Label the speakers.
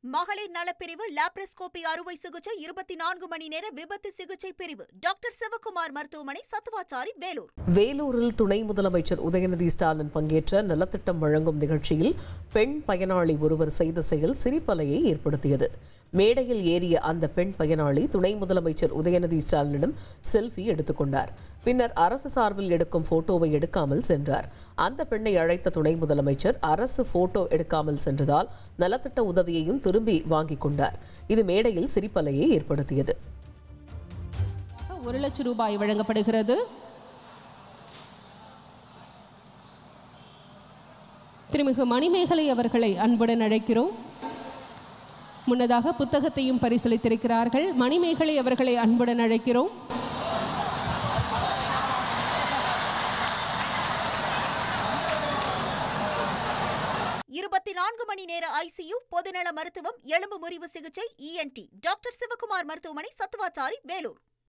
Speaker 1: மகளிர் நலப்பிரிவு லாப்ரோஸ்கோபி அறுவை சிகிச்சை 24 மணி நேர விபத்து சிகிச்சை பிரிவு டாக்டர் சிவக்குமார் மருத்துவமனை சத்துவாச்சாரி வேலூர்.
Speaker 2: வேலூரில் துணை முதலமைச்சர் உதயநிதி ஸ்டாலின் பங்கேற்ற நலத்திட்டம் வழங்கும் நிகழ்ச்சியில் பெண் பயனாளி ஒருவர் செய்த செயல் சிரிப்பலையை ஏற்படுத்தியது. மேடையில் ஏறிய அந்த பெண் பயனாளி துணை முதலமைச்சர் உதயநிதி ஸ்டாலினிடம் செல்ஃபி எடுத்துக்கொண்டார். பின்னர் அரசு சார்பில் எடுக்கும் போட்டோவை எடுக்காமல் சென்றார். அந்த பெண்ணை அழைத்த துணை முதலமைச்சர் அரசு போட்டோ எடுக்காமல் சென்றதால் நலத்திட்ட உதவியையும் திரும்பி வாங்கிக் கொண்டார். இது மேடையில் சிரிப்பலையை ஏற்படுத்தியது.
Speaker 3: 1 லட்சம் ரூபாய் வழங்கப்படுகிறது. திருமிகு மணிமேகலை அவர்களை அன்புடன் அழைக்கிறோம். முன்னதாக புத்தகத்தையும் பரிசீலித்திருக்கிறார்கள். மணிமேகலை அவர்களை அன்புடன் அழைக்கிறோம்.
Speaker 1: மணி நேர ஐசியு, பொதுநல மருத்துவம், எலும்பு முறிவு சிகிச்சை, ENT டாக்டர் சிவக்குமார் மருத்துவமனை சத்துவாச்சாரி வேலூர்.